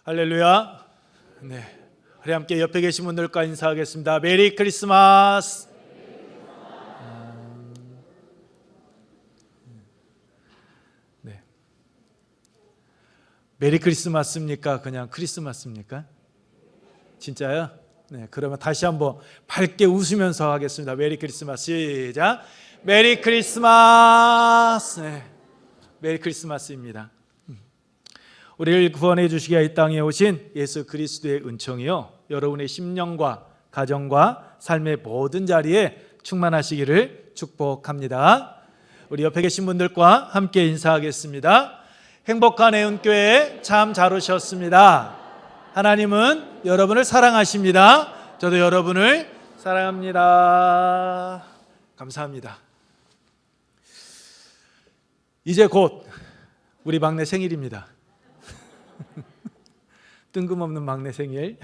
할렐루야. 네, 우리 함께 옆에 계신 분들과 인사하겠습니다. 메리 크리스마스. 네, 메리 크리스마스입니까? 그냥 크리스마스입니까? 진짜요? 네, 그러면 다시 한번 밝게 웃으면서 하겠습니다. 메리 크리스마스. 시작. 메리 크리스마스. 네, 메리 크리스마스입니다. 우리를 구원해 주시기 위해 이 땅에 오신 예수 그리스도의 은총이요, 여러분의 심령과 가정과 삶의 모든 자리에 충만하시기를 축복합니다. 우리 옆에 계신 분들과 함께 인사하겠습니다. 행복한 애운교회 참 잘 오셨습니다. 하나님은 여러분을 사랑하십니다. 저도 여러분을 사랑합니다. 감사합니다. 이제 곧 우리 막내 생일입니다. 뜬금없는 막내 생일.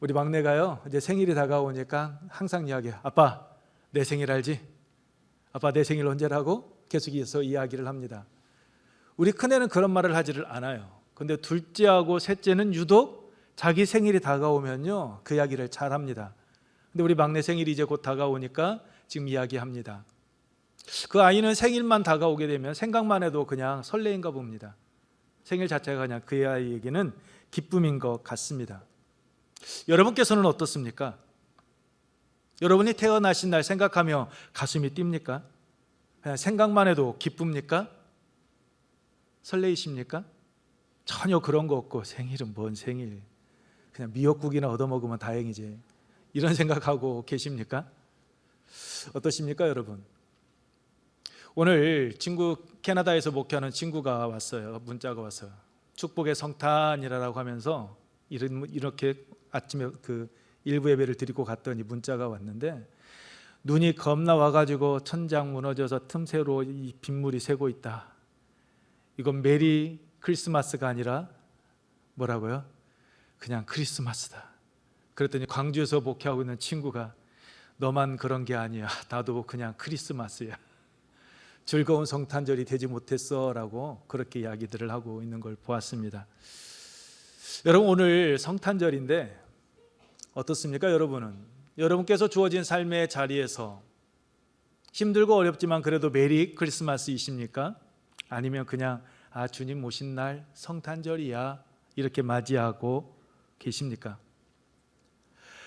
우리 막내가요, 이제 생일이 다가오니까 항상 이야기해요. 아빠, 내 생일 알지? 아빠, 내 생일 언제라고? 계속해서 이야기를 합니다. 우리 큰애는 그런 말을 하지를 않아요. 근데 둘째하고 셋째는 유독 자기 생일이 다가오면요, 그 이야기를 잘 합니다. 근데 우리 막내 생일이 이제 곧 다가오니까 지금 이야기합니다. 그 아이는 생일만 다가오게 되면 생각만 해도 그냥 설레인가 봅니다. 생일 자체가 그냥 그 아이에게는 기쁨인 것 같습니다. 여러분께서는 어떻습니까? 여러분이 태어나신 날 생각하며 가슴이 뜁니까? 그냥 생각만 해도 기쁩니까? 설레이십니까? 전혀 그런 거 없고, 생일은 뭔 생일, 그냥 미역국이나 얻어먹으면 다행이지, 이런 생각하고 계십니까? 어떠십니까 여러분? 오늘 캐나다에서 목회하는 친구가 왔어요. 문자가 왔어요. 축복의 성탄이라고 하면서 이렇게 아침에 그 일부 예배를 드리고 갔더니 문자가 왔는데, 눈이 겁나 와가지고 천장 무너져서 틈새로 이 빗물이 새고 있다. 이건 메리 크리스마스가 아니라 뭐라고요? 그냥 크리스마스다. 그랬더니 광주에서 목회하고 있는 친구가, 너만 그런 게 아니야, 나도 그냥 크리스마스야, 즐거운 성탄절이 되지 못했어 라고 그렇게 이야기들을 하고 있는 걸 보았습니다. 여러분, 오늘 성탄절인데 어떻습니까? 여러분께서 주어진 삶의 자리에서 힘들고 어렵지만 그래도 메리 크리스마스이십니까? 아니면 그냥 주님 오신 날 성탄절이야, 이렇게 맞이하고 계십니까?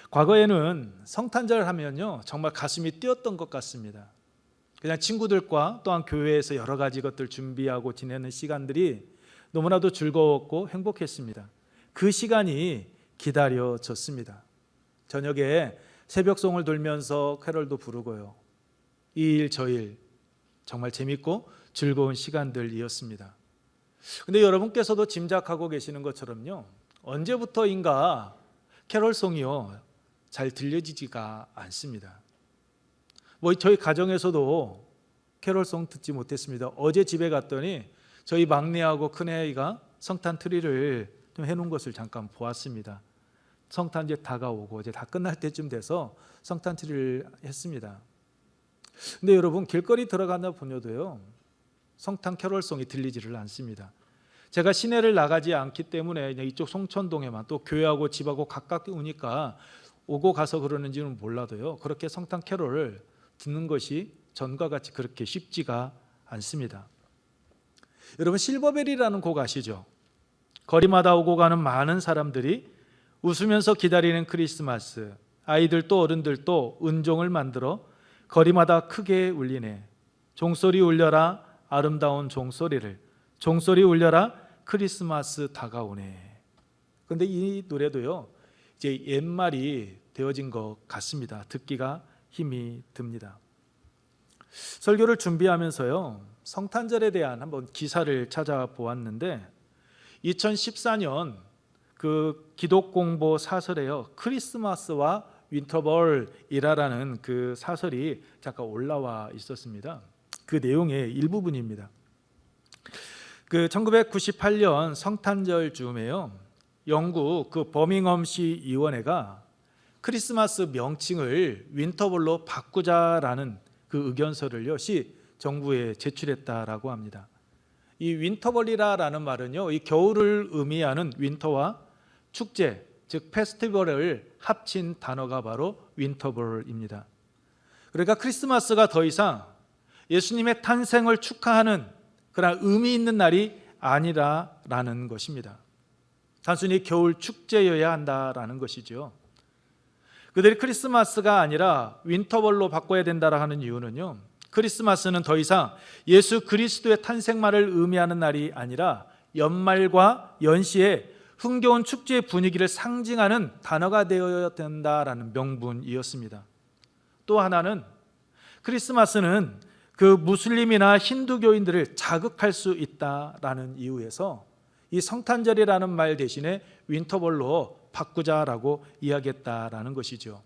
과거에는 성탄절 하면요, 정말 가슴이 뛰었던 것 같습니다. 그냥 친구들과 또한 교회에서 여러 가지 것들 준비하고 지내는 시간들이 너무나도 즐거웠고 행복했습니다. 그 시간이 기다려졌습니다. 저녁에 새벽송을 돌면서 캐럴도 부르고요, 이 일 저 일 정말 재밌고 즐거운 시간들이었습니다. 근데 여러분께서도 짐작하고 계시는 것처럼요, 언제부터인가 캐럴송이요, 잘 들려지지가 않습니다. 저희 가정에서도 캐롤송 듣지 못했습니다. 어제 집에 갔더니 저희 막내하고 큰애가 성탄 트리를 좀 해놓은 것을 잠깐 보았습니다. 성탄 이제 다가오고 이제 다 끝날 때쯤 돼서 성탄 트리를 했습니다. 근데 여러분, 길거리 들어가나 보녀도요, 성탄 캐롤송이 들리지를 않습니다. 제가 시내를 나가지 않기 때문에 이쪽 송천동에만, 또 교회하고 집하고 가깝우니까 오고 가서 그러는지는 몰라도요, 그렇게 성탄 캐롤을 듣는 것이 전과 같이 그렇게 쉽지가 않습니다. 여러분, 실버벨이라는 곡 아시죠? 거리마다 오고 가는 많은 사람들이 웃으면서 기다리는 크리스마스, 아이들도 어른들도 은종을 만들어 거리마다 크게 울리네. 종소리 울려라, 아름다운 종소리를, 종소리 울려라, 크리스마스 다가오네. 그런데 이 노래도요, 이제 옛말이 되어진 것 같습니다. 듣기가 힘이 듭니다. 설교를 준비하면서요, 성탄절에 대한 한번 기사를 찾아보았는데, 2014년 그 기독공보 사설에요, 크리스마스와 윈터벌이라는 그 사설이 잠깐 올라와 있었습니다. 그 내용의 일부분입니다. 그 1998년 성탄절 즈음에요, 영국 그 버밍엄시 의원회가 크리스마스 명칭을 윈터벌로 바꾸자라는 그 의견서를요, 시 정부에 제출했다라고 합니다. 이 윈터벌이라는 말은요, 이 겨울을 의미하는 윈터와 축제, 즉 페스티벌을 합친 단어가 바로 윈터벌입니다. 그러니까 크리스마스가 더 이상 예수님의 탄생을 축하하는 그런 의미 있는 날이 아니라라는 것입니다. 단순히 겨울 축제여야 한다라는 것이죠. 그들이 크리스마스가 아니라 윈터벌로 바꿔야 된다라 하는 이유는요, 크리스마스는 더 이상 예수 그리스도의 탄생말을 의미하는 날이 아니라 연말과 연시에 흥겨운 축제의 분위기를 상징하는 단어가 되어야 된다라는 명분이었습니다. 또 하나는 크리스마스는 그 무슬림이나 힌두교인들을 자극할 수 있다라는 이유에서 이 성탄절이라는 말 대신에 윈터벌로 바꾸자라고 이야기했다라는 것이죠.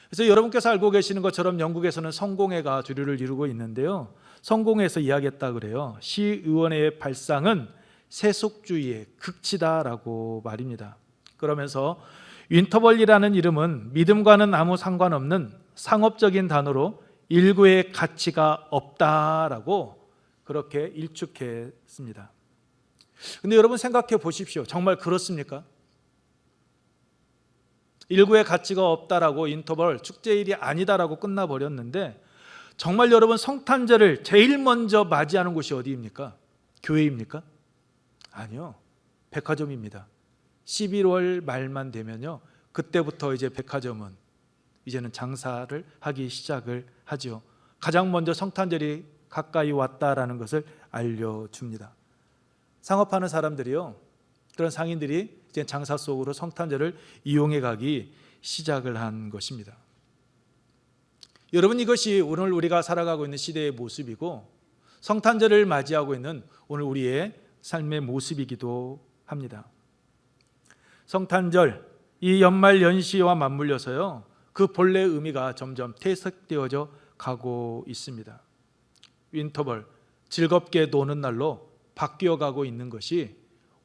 그래서 여러분께서 알고 계시는 것처럼 영국에서는 성공회가 주류를 이루고 있는데요, 성공회에서 이야기했다 그래요. 시의원회의 발상은 세속주의의 극치다라고 말입니다. 그러면서 윈터벌이라는 이름은 믿음과는 아무 상관없는 상업적인 단어로 일구의 가치가 없다라고 그렇게 일축했습니다. 근데 여러분 생각해 보십시오. 정말 그렇습니까? 일구의 가치가 없다라고 윈터벌 축제일이 아니다라고 끝나버렸는데, 정말 여러분 성탄절을 제일 먼저 맞이하는 곳이 어디입니까? 교회입니까? 아니요, 백화점입니다. 11월 말만 되면요, 그때부터 이제 백화점은 이제는 장사를 하기 시작을 하죠. 가장 먼저 성탄절이 가까이 왔다라는 것을 알려줍니다. 상업하는 사람들이요, 그런 상인들이 이제 장사 속으로 성탄절을 이용해 가기 시작을 한 것입니다. 여러분, 이것이 오늘 우리가 살아가고 있는 시대의 모습이고 성탄절을 맞이하고 있는 오늘 우리의 삶의 모습이기도 합니다. 성탄절, 이 연말 연시와 맞물려서요, 그 본래의 의미가 점점 퇴색되어져 가고 있습니다. 윈터벌, 즐겁게 노는 날로 바뀌어가고 있는 것이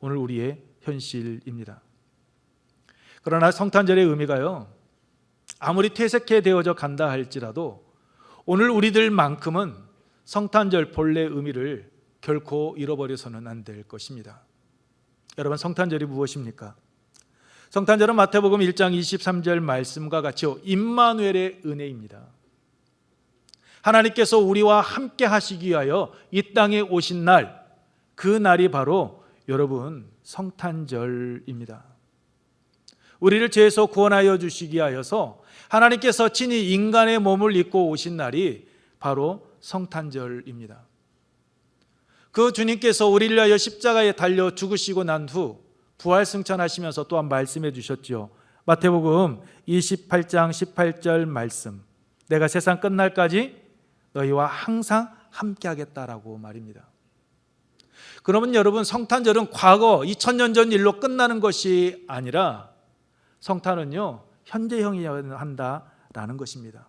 오늘 우리의 현실입니다. 그러나 성탄절의 의미가요, 아무리 퇴색해 되어져 간다 할지라도 오늘 우리들만큼은 성탄절 본래의 의미를 결코 잃어버려서는 안 될 것입니다. 여러분, 성탄절이 무엇입니까? 성탄절은 마태복음 1장 23절 말씀과 같이 임마누엘의 은혜입니다. 하나님께서 우리와 함께 하시기 위하여 이 땅에 오신 날, 그 날이 바로 여러분 성탄절입니다. 우리를 죄에서 구원하여 주시기 위하여서 하나님께서 친히 인간의 몸을 입고 오신 날이 바로 성탄절입니다. 그 주님께서 우리를 위하여 십자가에 달려 죽으시고 난 후 부활승천하시면서 또한 말씀해 주셨죠. 마태복음 28장 18절 말씀, 내가 세상 끝날까지 너희와 항상 함께 하겠다라고 말입니다. 그러면 여러분, 성탄절은 과거 2000년 전 일로 끝나는 것이 아니라 성탄은요, 현재형이어야 한다라는 것입니다.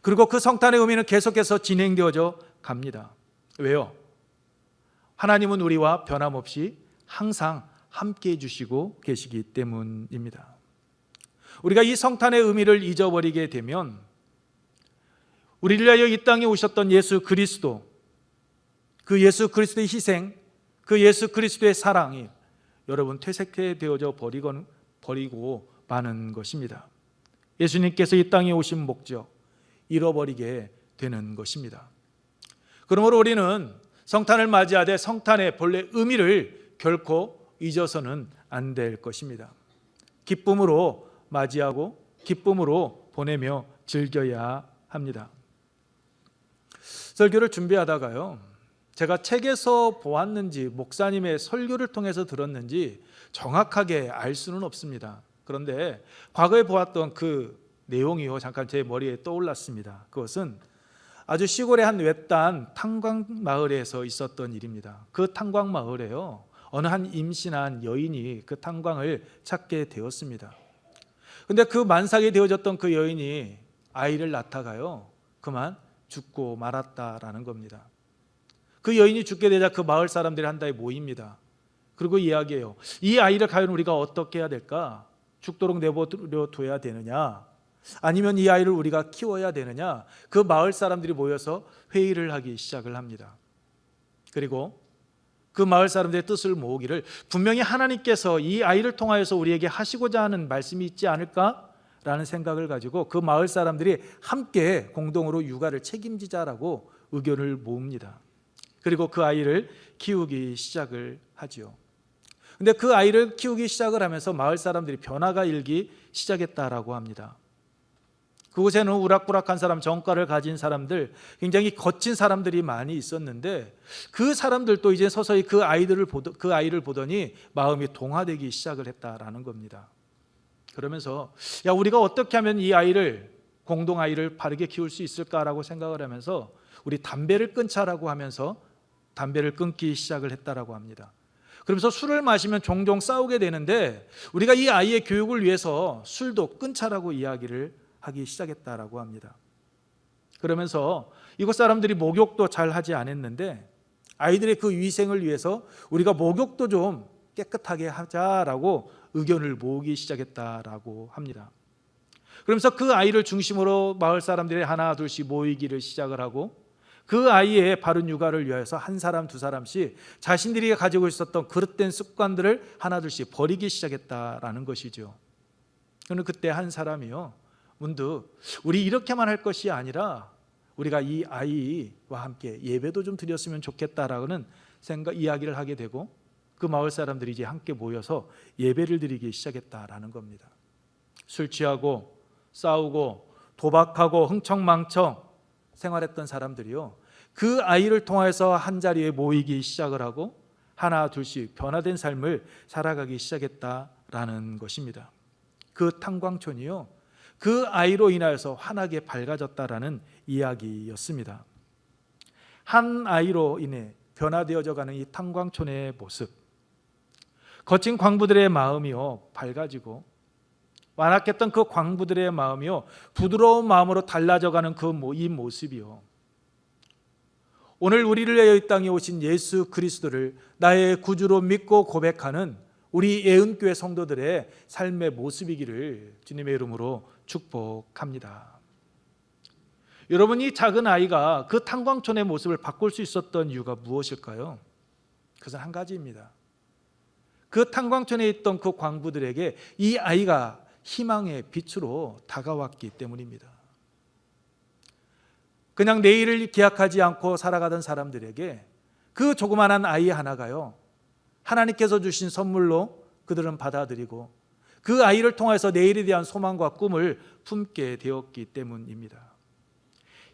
그리고 그 성탄의 의미는 계속해서 진행되어져 갑니다. 왜요? 하나님은 우리와 변함없이 항상 함께 해주시고 계시기 때문입니다. 우리가 이 성탄의 의미를 잊어버리게 되면 우리를 위하여 이 땅에 오셨던 예수 그리스도, 그 예수 그리스도의 희생, 그 예수 그리스도의 사랑이 여러분 퇴색해 되어져 버리고 마는 것입니다. 예수님께서 이 땅에 오신 목적 잃어버리게 되는 것입니다. 그러므로 우리는 성탄을 맞이하되 성탄의 본래 의미를 결코 잊어서는 안 될 것입니다. 기쁨으로 맞이하고 기쁨으로 보내며 즐겨야 합니다. 설교를 준비하다가요, 제가 책에서 보았는지 목사님의 설교를 통해서 들었는지 정확하게 알 수는 없습니다. 그런데 과거에 보았던 그 내용이요, 잠깐 제 머리에 떠올랐습니다. 그것은 아주 시골의 한 외딴 탄광 마을에서 있었던 일입니다. 그 탄광 마을에요, 어느 한 임신한 여인이 그 탄광을 찾게 되었습니다. 그런데 그 만삭이 되어졌던 그 여인이 아이를 낳다가요, 그만 죽고 말았다라는 겁니다. 그 여인이 죽게 되자 그 마을 사람들이 한다에 모입니다. 그리고 이야기해요. 이 아이를 과연 우리가 어떻게 해야 될까? 죽도록 내버려 둬야 되느냐? 아니면 이 아이를 우리가 키워야 되느냐? 그 마을 사람들이 모여서 회의를 하기 시작을 합니다. 그리고 그 마을 사람들의 뜻을 모으기를 분명히 하나님께서 이 아이를 통하여서 우리에게 하시고자 하는 말씀이 있지 않을까라는 생각을 가지고 그 마을 사람들이 함께 공동으로 육아를 책임지자라고 의견을 모읍니다. 그리고 그 아이를 키우기 시작을 하지요. 근데 그 아이를 키우기 시작을 하면서 마을 사람들이 변화가 일기 시작했다라고 합니다. 그곳에는 우락부락한 사람, 정과를 가진 사람들, 굉장히 거친 사람들이 많이 있었는데 그 사람들도 이제 서서히 그 아이를 보더니 마음이 동화되기 시작을 했다라는 겁니다. 그러면서 야, 우리가 어떻게 하면 이 아이를, 공동 아이를 바르게 키울 수 있을까라고 생각을 하면서 우리 담배를 끊자라고 하면서 담배를 끊기 시작을 했다라고 합니다. 그러면서 술을 마시면 종종 싸우게 되는데 우리가 이 아이의 교육을 위해서 술도 끊자라고 이야기를 하기 시작했다라고 합니다. 그러면서 이곳 사람들이 목욕도 잘 하지 않았는데 아이들의 그 위생을 위해서 우리가 목욕도 좀 깨끗하게 하자라고 의견을 모으기 시작했다라고 합니다. 그러면서 그 아이를 중심으로 마을 사람들이 하나 둘씩 모이기를 시작을 하고 그 아이의 바른 육아를 위해서 한 사람 두 사람씩 자신들이 가지고 있었던 그릇된 습관들을 하나 둘씩 버리기 시작했다라는 것이죠. 그런데 그때 한 사람이요, 문득 우리 이렇게만 할 것이 아니라 우리가 이 아이와 함께 예배도 좀 드렸으면 좋겠다라는 이야기를 하게 되고 그 마을 사람들이 이제 함께 모여서 예배를 드리기 시작했다라는 겁니다. 술 취하고 싸우고 도박하고 흥청망청 생활했던 사람들이요, 그 아이를 통해서 한자리에 모이기 시작을 하고 하나 둘씩 변화된 삶을 살아가기 시작했다라는 것입니다. 그 탄광촌이요, 그 아이로 인하여서 환하게 밝아졌다라는 이야기였습니다. 한 아이로 인해 변화되어져 가는 이 탄광촌의 모습, 거친 광부들의 마음이요 밝아지고 완악했던 그 광부들의 마음이요 부드러운 마음으로 달라져 가는 이 모습이요, 오늘 우리를 위하여 이 땅에 오신 예수 그리스도를 나의 구주로 믿고 고백하는 우리 예은교회 성도들의 삶의 모습이기를 주님의 이름으로 축복합니다. 여러분, 이 작은 아이가 그 탄광촌의 모습을 바꿀 수 있었던 이유가 무엇일까요? 그것은 한 가지입니다. 그 탄광촌에 있던 그 광부들에게 이 아이가 희망의 빛으로 다가왔기 때문입니다. 그냥 내일을 기약하지 않고 살아가던 사람들에게 그 조그마한 아이 하나가요, 하나님께서 주신 선물로 그들은 받아들이고 그 아이를 통해서 내일에 대한 소망과 꿈을 품게 되었기 때문입니다.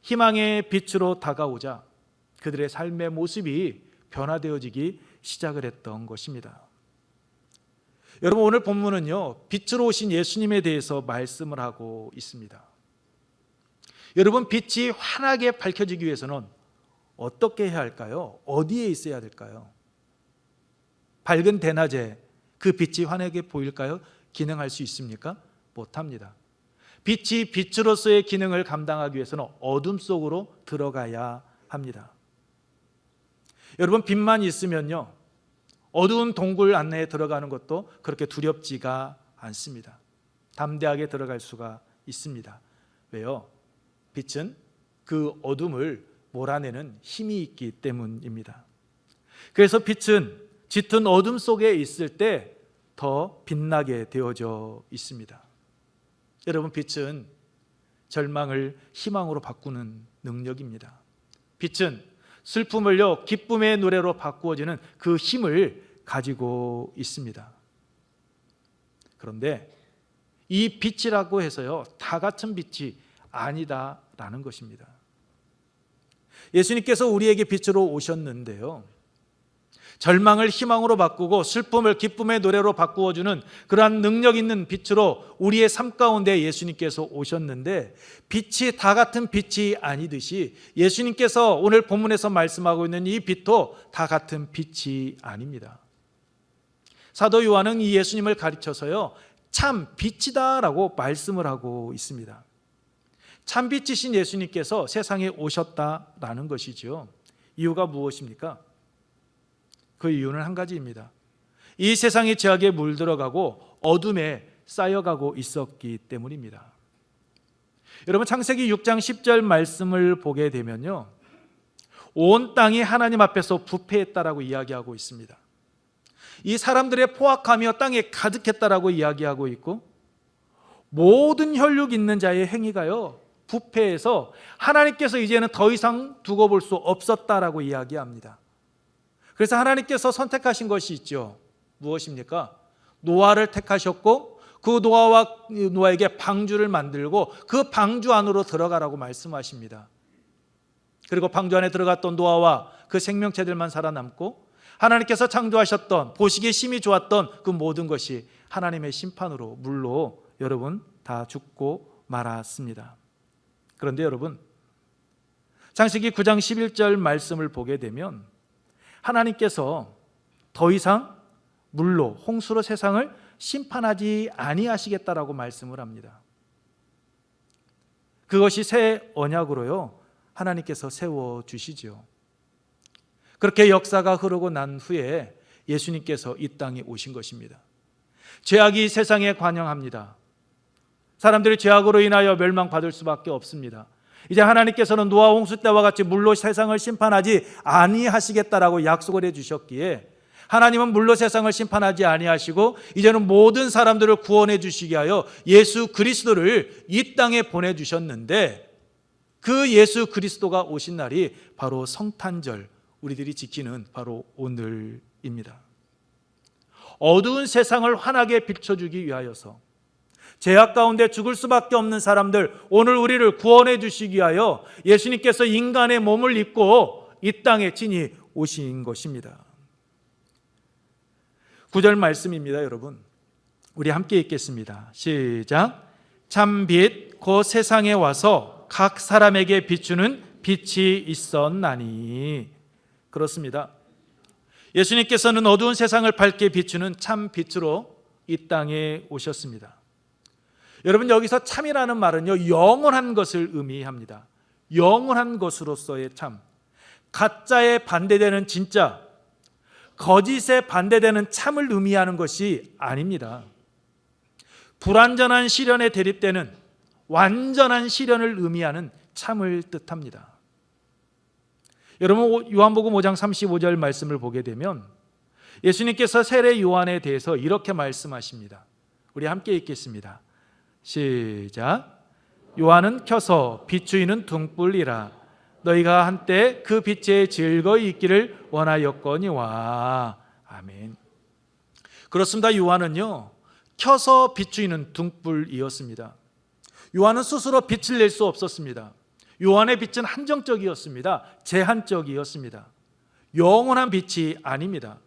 희망의 빛으로 다가오자 그들의 삶의 모습이 변화되어지기 시작을 했던 것입니다. 여러분, 오늘 본문은요 빛으로 오신 예수님에 대해서 말씀을 하고 있습니다. 여러분, 빛이 환하게 밝혀지기 위해서는 어떻게 해야 할까요? 어디에 있어야 될까요? 밝은 대낮에 그 빛이 환하게 보일까요? 기능할 수 있습니까? 못합니다. 빛이 빛으로서의 기능을 감당하기 위해서는 어둠 속으로 들어가야 합니다. 여러분, 빛만 있으면요 어두운 동굴 안내에 들어가는 것도 그렇게 두렵지가 않습니다. 담대하게 들어갈 수가 있습니다. 왜요? 빛은 그 어둠을 몰아내는 힘이 있기 때문입니다. 그래서 빛은 짙은 어둠 속에 있을 때 더 빛나게 되어져 있습니다. 여러분, 빛은 절망을 희망으로 바꾸는 능력입니다. 빛은 슬픔을요 기쁨의 노래로 바꾸어지는 그 힘을 가지고 있습니다. 그런데 이 빛이라고 해서요 다 같은 빛이 아니다라는 것입니다. 예수님께서 우리에게 빛으로 오셨는데요, 절망을 희망으로 바꾸고 슬픔을 기쁨의 노래로 바꾸어주는 그러한 능력 있는 빛으로 우리의 삶 가운데 예수님께서 오셨는데, 빛이 다 같은 빛이 아니듯이 예수님께서 오늘 본문에서 말씀하고 있는 이 빛도 다 같은 빛이 아닙니다. 사도 요한은 이 예수님을 가르쳐서요 참 빛이다라고 말씀을 하고 있습니다. 참 빛이신 예수님께서 세상에 오셨다라는 것이죠. 이유가 무엇입니까? 그 이유는 한 가지입니다. 이 세상이 죄악에 물들어가고 어둠에 쌓여가고 있었기 때문입니다. 여러분, 창세기 6장 10절 말씀을 보게 되면요, 온 땅이 하나님 앞에서 부패했다라고 이야기하고 있습니다. 이 사람들의 포악함이여 땅에 가득했다라고 이야기하고 있고, 모든 혈육 있는 자의 행위가요 부패해서 하나님께서 이제는 더 이상 두고 볼 수 없었다라고 이야기합니다. 그래서 하나님께서 선택하신 것이 있죠. 무엇입니까? 노아를 택하셨고, 그 노아에게 방주를 만들고 그 방주 안으로 들어가라고 말씀하십니다. 그리고 방주 안에 들어갔던 노아와 그 생명체들만 살아남고, 하나님께서 창조하셨던 보시기에 심히 좋았던 그 모든 것이 하나님의 심판으로, 물로 여러분 다 죽고 말았습니다. 그런데 여러분, 창세기 9장 11절 말씀을 보게 되면 하나님께서 더 이상 물로, 홍수로 세상을 심판하지 아니하시겠다라고 말씀을 합니다. 그것이 새 언약으로요 하나님께서 세워주시죠. 그렇게 역사가 흐르고 난 후에 예수님께서 이 땅에 오신 것입니다. 죄악이 세상에 관영합니다. 사람들이 죄악으로 인하여 멸망받을 수밖에 없습니다. 이제 하나님께서는 노아 홍수 때와 같이 물로 세상을 심판하지 아니하시겠다라고 약속을 해주셨기에, 하나님은 물로 세상을 심판하지 아니하시고 이제는 모든 사람들을 구원해 주시기 위하여 예수 그리스도를 이 땅에 보내주셨는데, 그 예수 그리스도가 오신 날이 바로 성탄절, 우리들이 지키는 바로 오늘입니다. 어두운 세상을 환하게 비춰주기 위하여서, 죄악 가운데 죽을 수밖에 없는 사람들, 오늘 우리를 구원해 주시기 위하여 예수님께서 인간의 몸을 입고 이 땅에 친히 오신 것입니다. 9절 말씀입니다. 여러분, 우리 함께 읽겠습니다. 시작. 참 빛 곧 세상에 와서 각 사람에게 비추는 빛이 있었나니. 그렇습니다. 예수님께서는 어두운 세상을 밝게 비추는 참 빛으로 이 땅에 오셨습니다. 여러분, 여기서 참이라는 말은요 영원한 것을 의미합니다. 영원한 것으로서의 참, 가짜에 반대되는 진짜, 거짓에 반대되는 참을 의미하는 것이 아닙니다. 불완전한 시련에 대립되는 완전한 시련을 의미하는 참을 뜻합니다. 여러분, 요한복음 5장 35절 말씀을 보게 되면 예수님께서 세례 요한에 대해서 이렇게 말씀하십니다. 우리 함께 읽겠습니다. 시작. 요한은 켜서 비추이는 등불이라. 너희가 한때 그 빛에 즐거이 있기를 원하였거니와. 아멘. 그렇습니다. 요한은요 켜서 비추이는 등불이었습니다. 요한은 스스로 빛을 낼 수 없었습니다. 요한의 빛은 한정적이었습니다. 제한적이었습니다. 영원한 빛이 아닙니다.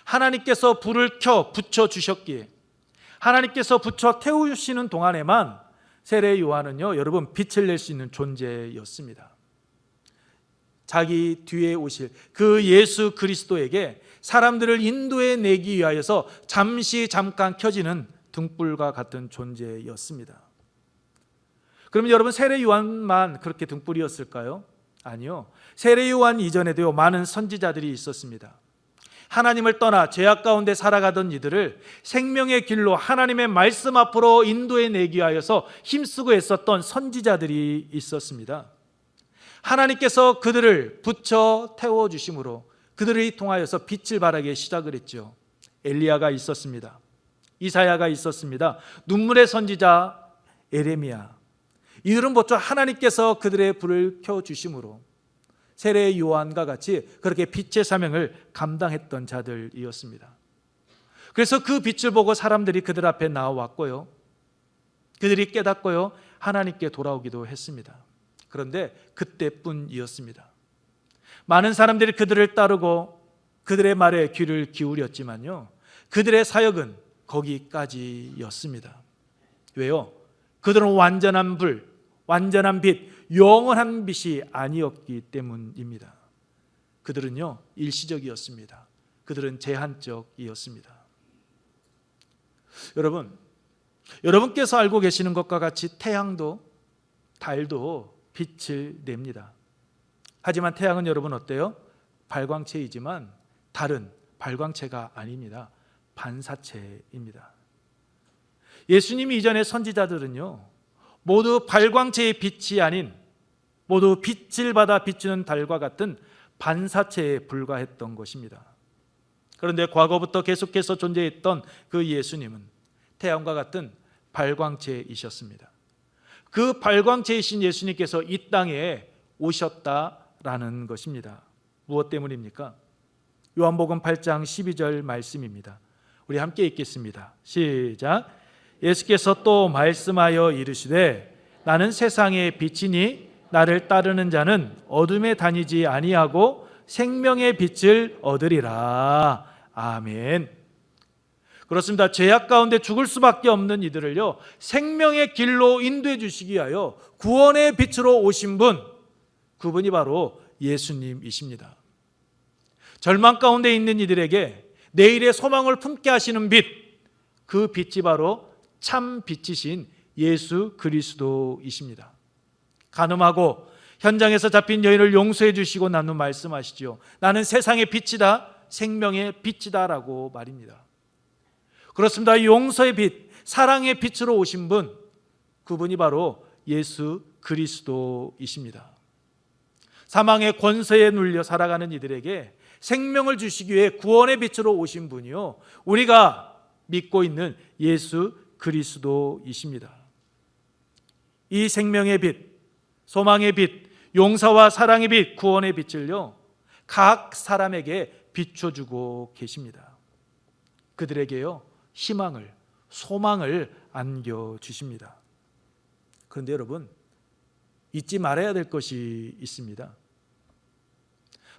하나님께서 불을 켜 붙여 주셨기에, 하나님께서 붙여 태우시는 동안에만 세례 요한은요 여러분 빛을 낼 수 있는 존재였습니다. 자기 뒤에 오실 그 예수 그리스도에게 사람들을 인도해 내기 위하여서 잠깐 켜지는 등불과 같은 존재였습니다. 그러면 여러분, 세례 요한만 그렇게 등불이었을까요? 아니요. 세례 요한 이전에도요 많은 선지자들이 있었습니다. 하나님을 떠나 죄악 가운데 살아가던 이들을 생명의 길로 하나님의 말씀 앞으로 인도해 내기 위하여서 힘쓰고 애썼던 선지자들이 있었습니다. 하나님께서 그들을 붙여 태워주심으로 그들을 통하여서 빛을 발하기 시작을 했죠. 엘리야가 있었습니다. 이사야가 있었습니다. 눈물의 선지자 에레미야, 이들은 모두 하나님께서 그들의 불을 켜주심으로 세례 요한과 같이 그렇게 빛의 사명을 감당했던 자들이었습니다. 그래서 그 빛을 보고 사람들이 그들 앞에 나와왔고요, 그들이 깨닫고요 하나님께 돌아오기도 했습니다. 그런데 그때뿐이었습니다. 많은 사람들이 그들을 따르고 그들의 말에 귀를 기울였지만요 그들의 사역은 거기까지였습니다. 왜요? 그들은 완전한 불, 완전한 빛, 영원한 빛이 아니었기 때문입니다. 그들은요 일시적이었습니다. 그들은 제한적이었습니다. 여러분께서 알고 계시는 것과 같이 태양도 달도 빛을 냅니다. 하지만 태양은 여러분 어때요? 발광체이지만 달은 발광체가 아닙니다. 반사체입니다. 예수님이 이전의 선지자들은요 모두 발광체의 빛이 아닌, 모두 빛을 받아 비추는 달과 같은 반사체에 불과했던 것입니다. 그런데 과거부터 계속해서 존재했던 그 예수님은 태양과 같은 발광체이셨습니다. 그 발광체이신 예수님께서 이 땅에 오셨다라는 것입니다. 무엇 때문입니까? 요한복음 8장 12절 말씀입니다. 우리 함께 읽겠습니다. 시작. 예수께서 또 말씀하여 이르시되 나는 세상의 빛이니 나를 따르는 자는 어둠에 다니지 아니하고 생명의 빛을 얻으리라. 아멘. 그렇습니다. 죄악 가운데 죽을 수밖에 없는 이들을요, 생명의 길로 인도해 주시기 위하여 구원의 빛으로 오신 분, 그분이 바로 예수님이십니다. 절망 가운데 있는 이들에게 내일의 소망을 품게 하시는 빛, 그 빛이 바로 참 빛이신 예수 그리스도이십니다. 간음하고 현장에서 잡힌 여인을 용서해 주시고 난 후 말씀하시죠. 나는 세상의 빛이다, 생명의 빛이다 라고 말입니다. 그렇습니다. 용서의 빛, 사랑의 빛으로 오신 분, 그분이 바로 예수 그리스도이십니다. 사망의 권세에 눌려 살아가는 이들에게 생명을 주시기 위해 구원의 빛으로 오신 분이요, 우리가 믿고 있는 예수 그리스도이십니다. 이 생명의 빛, 소망의 빛, 용서와 사랑의 빛, 구원의 빛을요, 각 사람에게 비춰주고 계십니다. 그들에게요, 희망을, 소망을 안겨주십니다. 그런데 여러분, 잊지 말아야 될 것이 있습니다.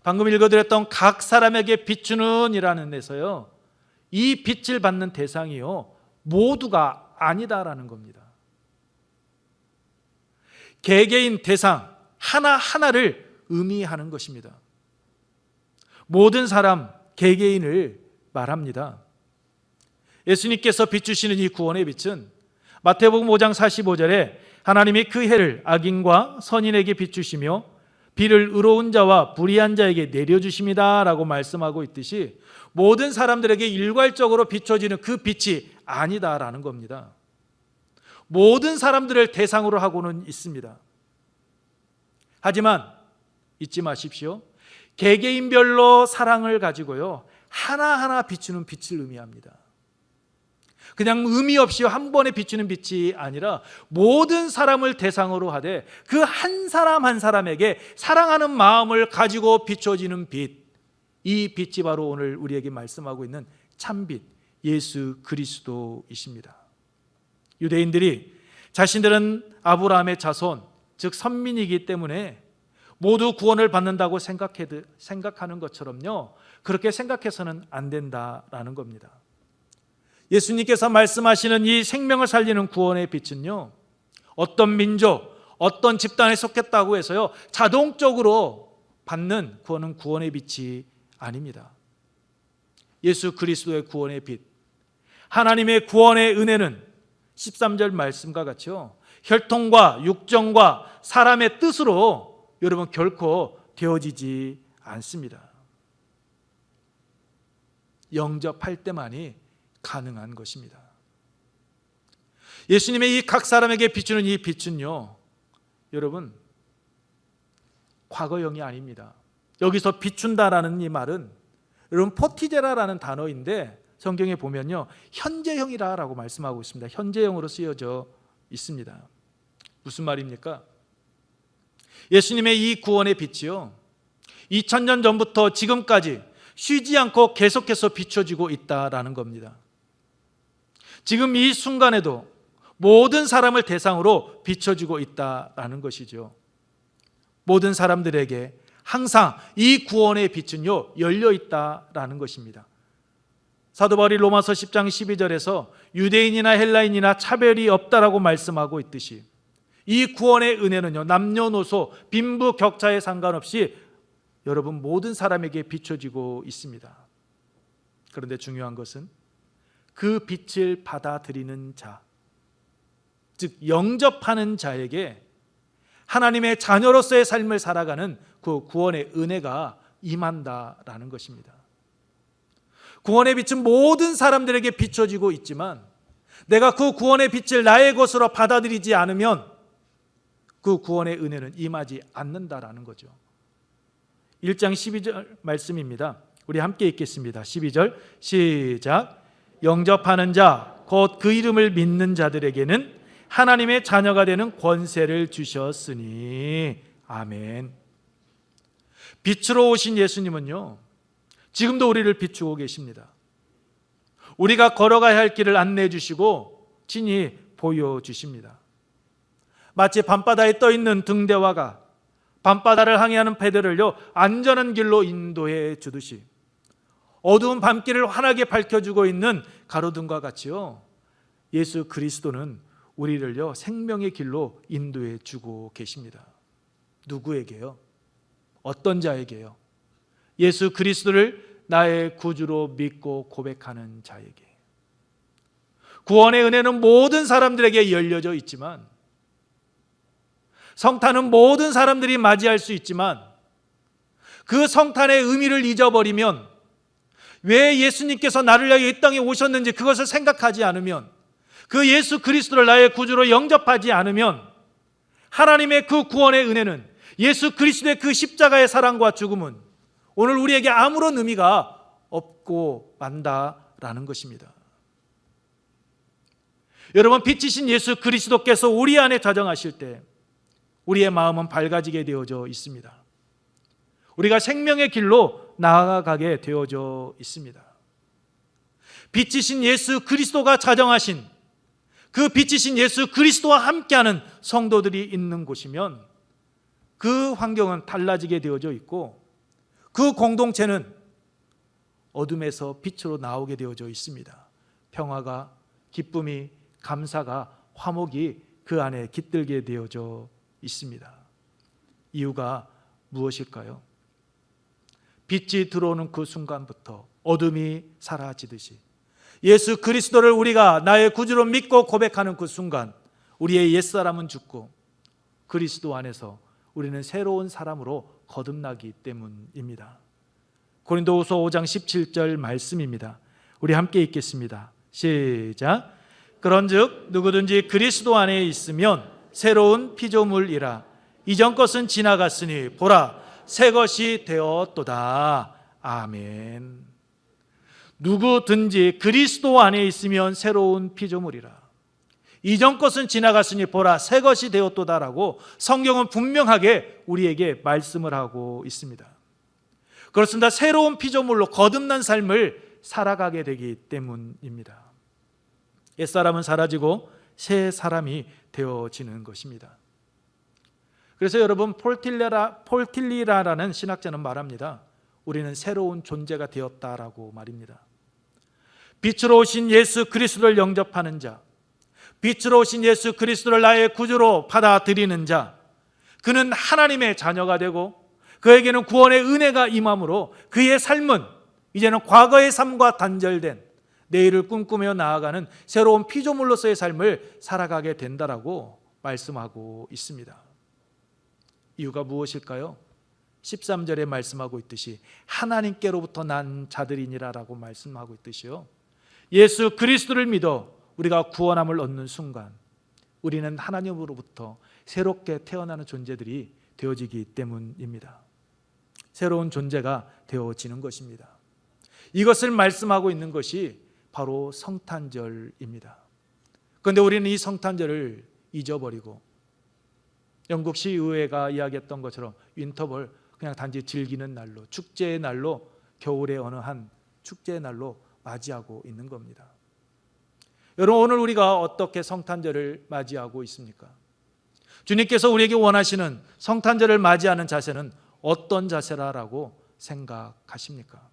방금 읽어드렸던 각 사람에게 비추는 이라는 데서요, 이 빛을 받는 대상이요, 모두가 아니다라는 겁니다. 개개인 대상 하나하나를 의미하는 것입니다. 모든 사람 개개인을 말합니다. 예수님께서 비추시는 이 구원의 빛은 마태복음 5장 45절에 하나님이 그 해를 악인과 선인에게 비추시며 비를 의로운 자와 불의한 자에게 내려주십니다 라고 말씀하고 있듯이 모든 사람들에게 일괄적으로 비춰지는 그 빛이 아니다라는 겁니다. 모든 사람들을 대상으로 하고는 있습니다. 하지만 잊지 마십시오. 개개인별로 사랑을 가지고요, 하나하나 비추는 빛을 의미합니다. 그냥 의미 없이 한 번에 비추는 빛이 아니라 모든 사람을 대상으로 하되 그 한 사람 한 사람에게 사랑하는 마음을 가지고 비춰지는 빛, 이 빛이 바로 오늘 우리에게 말씀하고 있는 참빛 예수 그리스도이십니다. 유대인들이 자신들은 아브라함의 자손, 즉 선민이기 때문에 모두 구원을 받는다고 생각하는 것처럼요, 그렇게 생각해서는 안 된다라는 겁니다. 예수님께서 말씀하시는 이 생명을 살리는 구원의 빛은요, 어떤 민족, 어떤 집단에 속했다고 해서요 자동적으로 받는 구원은 구원의 빛이 아닙니다. 예수 그리스도의 구원의 빛, 하나님의 구원의 은혜는 13절 말씀과 같이요, 혈통과 육정과 사람의 뜻으로 여러분 결코 되어지지 않습니다. 영접할 때만이 가능한 것입니다. 예수님의 이 각 사람에게 비추는 이 빛은요, 여러분 과거형이 아닙니다. 여기서 비춘다라는 이 말은 여러분 포티제라라는 단어인데 성경에 보면요 현재형이라고 말씀하고 있습니다. 현재형으로 쓰여져 있습니다. 무슨 말입니까? 예수님의 이 구원의 빛이요 2000년 전부터 지금까지 쉬지 않고 계속해서 비춰지고 있다라는 겁니다. 지금 이 순간에도 모든 사람을 대상으로 비춰지고 있다라는 것이죠. 모든 사람들에게 항상 이 구원의 빛은요 열려 있다라는 것입니다. 사도 바울이 로마서 10장 12절에서 유대인이나 헬라인이나 차별이 없다라고 말씀하고 있듯이 이 구원의 은혜는요 남녀노소 빈부 격차에 상관없이 여러분 모든 사람에게 비춰지고 있습니다. 그런데 중요한 것은 그 빛을 받아들이는 자, 즉 영접하는 자에게 하나님의 자녀로서의 삶을 살아가는 그 구원의 은혜가 임한다라는 것입니다. 구원의 빛은 모든 사람들에게 비춰지고 있지만 내가 그 구원의 빛을 나의 것으로 받아들이지 않으면 그 구원의 은혜는 임하지 않는다라는 거죠. 1장 12절 말씀입니다. 우리 함께 읽겠습니다. 12절 시작. 영접하는 자 곧 그 이름을 믿는 자들에게는 하나님의 자녀가 되는 권세를 주셨으니 아멘. 빛으로 오신 예수님은요, 지금도 우리를 비추고 계십니다. 우리가 걸어가야 할 길을 안내해 주시고 친히 보여주십니다. 마치 밤바다에 떠있는 등대화가 밤바다를 항해하는 배들을요 안전한 길로 인도해 주듯이 어두운 밤길을 환하게 밝혀주고 있는 가로등과 같이요, 예수 그리스도는 우리를요 생명의 길로 인도해 주고 계십니다. 누구에게요? 어떤 자에게요? 예수 그리스도를 나의 구주로 믿고 고백하는 자에게. 구원의 은혜는 모든 사람들에게 열려져 있지만, 성탄은 모든 사람들이 맞이할 수 있지만, 그 성탄의 의미를 잊어버리면, 왜 예수님께서 나를 위하여 이 땅에 오셨는지 그것을 생각하지 않으면, 그 예수 그리스도를 나의 구주로 영접하지 않으면, 하나님의 그 구원의 은혜는, 예수 그리스도의 그 십자가의 사랑과 죽음은 오늘 우리에게 아무런 의미가 없고 만다라는 것입니다. 여러분, 빛이신 예수 그리스도께서 우리 안에 자정하실 때 우리의 마음은 밝아지게 되어져 있습니다. 우리가 생명의 길로 나아가게 되어져 있습니다. 빛이신 예수 그리스도가 자정하신 그 빛이신 예수 그리스도와 함께하는 성도들이 있는 곳이면 그 환경은 달라지게 되어져 있고, 그 공동체는 어둠에서 빛으로 나오게 되어져 있습니다. 평화가, 기쁨이, 감사가, 화목이 그 안에 깃들게 되어져 있습니다. 이유가 무엇일까요? 빛이 들어오는 그 순간부터 어둠이 사라지듯이 예수 그리스도를 우리가 나의 구주로 믿고 고백하는 그 순간 우리의 옛사람은 죽고 그리스도 안에서 우리는 새로운 사람으로 거듭나기 때문입니다. 고린도후서 5장 17절 말씀입니다. 우리 함께 읽겠습니다. 시작. 그런즉 누구든지 그리스도 안에 있으면 새로운 피조물이라. 이전 것은 지나갔으니 보라 새 것이 되었도다. 아멘. 누구든지 그리스도 안에 있으면 새로운 피조물이라. 이전 것은 지나갔으니 보라 새 것이 되었도다라고 성경은 분명하게 우리에게 말씀을 하고 있습니다. 그렇습니다. 새로운 피조물로 거듭난 삶을 살아가게 되기 때문입니다. 옛사람은 사라지고 새 사람이 되어지는 것입니다. 그래서 여러분, 폴틸리라라는 신학자는 말합니다. 우리는 새로운 존재가 되었다라고 말입니다. 빛으로 오신 예수 그리스도를 영접하는 자, 빛으로 오신 예수 그리스도를 나의 구주로 받아들이는 자, 그는 하나님의 자녀가 되고 그에게는 구원의 은혜가 임함으로 그의 삶은 이제는 과거의 삶과 단절된 내일을 꿈꾸며 나아가는 새로운 피조물로서의 삶을 살아가게 된다라고 말씀하고 있습니다. 이유가 무엇일까요? 13절에 말씀하고 있듯이 하나님께로부터 난 자들이니라라고 말씀하고 있듯이요, 예수 그리스도를 믿어 우리가 구원함을 얻는 순간 우리는 하나님으로부터 새롭게 태어나는 존재들이 되어지기 때문입니다. 새로운 존재가 되어지는 것입니다. 이것을 말씀하고 있는 것이 바로 성탄절입니다. 그런데 우리는 이 성탄절을 잊어버리고 영국 시의회가 이야기했던 것처럼 윈터벌, 그냥 단지 즐기는 날로, 축제의 날로, 겨울의 어느 한 축제의 날로 맞이하고 있는 겁니다. 여러분, 오늘 우리가 어떻게 성탄절을 맞이하고 있습니까? 주님께서 우리에게 원하시는 성탄절을 맞이하는 자세는 어떤 자세라고 생각하십니까?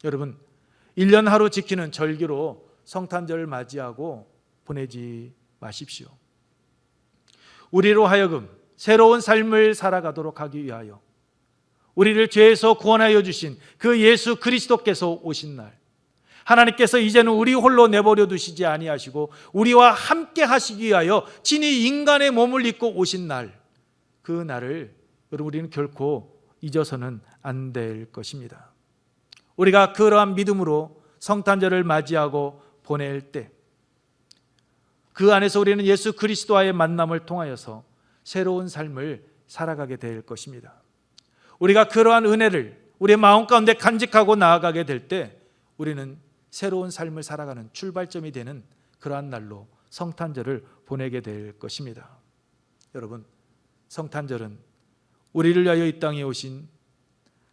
여러분, 1년 하루 지키는 절기로 성탄절을 맞이하고 보내지 마십시오. 우리로 하여금 새로운 삶을 살아가도록 하기 위하여 우리를 죄에서 구원하여 주신 그 예수 그리스도께서 오신 날, 하나님께서 이제는 우리 홀로 내버려 두시지 아니하시고 우리와 함께 하시기 위하여 친히 인간의 몸을 입고 오신 날, 그 날을 여러분 우리는 결코 잊어서는 안 될 것입니다. 우리가 그러한 믿음으로 성탄절을 맞이하고 보낼 때 그 안에서 우리는 예수 그리스도와의 만남을 통하여서 새로운 삶을 살아가게 될 것입니다. 우리가 그러한 은혜를 우리의 마음 가운데 간직하고 나아가게 될 때 우리는 새로운 삶을 살아가는 출발점이 되는 그러한 날로 성탄절을 보내게 될 것입니다. 여러분, 성탄절은 우리를 위하여 이 땅에 오신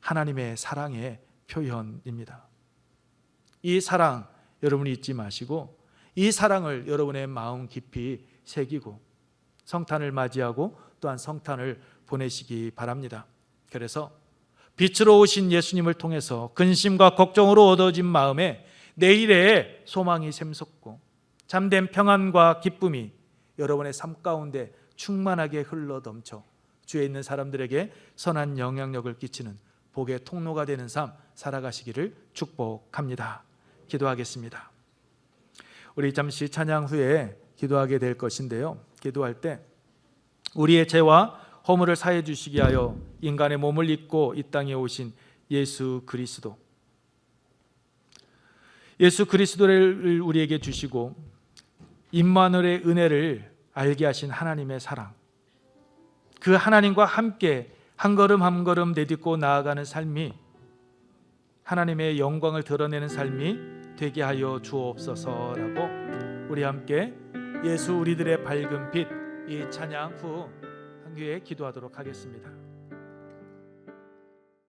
하나님의 사랑의 표현입니다. 이 사랑 여러분이 잊지 마시고 이 사랑을 여러분의 마음 깊이 새기고 성탄을 맞이하고 또한 성탄을 보내시기 바랍니다. 그래서 빛으로 오신 예수님을 통해서 근심과 걱정으로 얻어진 마음에 내일의 소망이 샘솟고 잠든 평안과 기쁨이 여러분의 삶 가운데 충만하게 흘러넘쳐 주위에 있는 사람들에게 선한 영향력을 끼치는 복의 통로가 되는 삶 살아가시기를 축복합니다. 기도하겠습니다. 우리 잠시 찬양 후에 기도하게 될 것인데요, 기도할 때 우리의 죄와 허물을 사해 주시기 하여 인간의 몸을 입고 이 땅에 오신 예수 그리스도를 우리에게 주시고 임마누엘의 은혜를 알게 하신 하나님의 사랑, 그 하나님과 함께 한 걸음 한 걸음 내딛고 나아가는 삶이 하나님의 영광을 드러내는 삶이 되게 하여 주옵소서라고 우리 함께 예수 우리들의 밝은 빛 이 찬양 후 한교에 기도하도록 하겠습니다.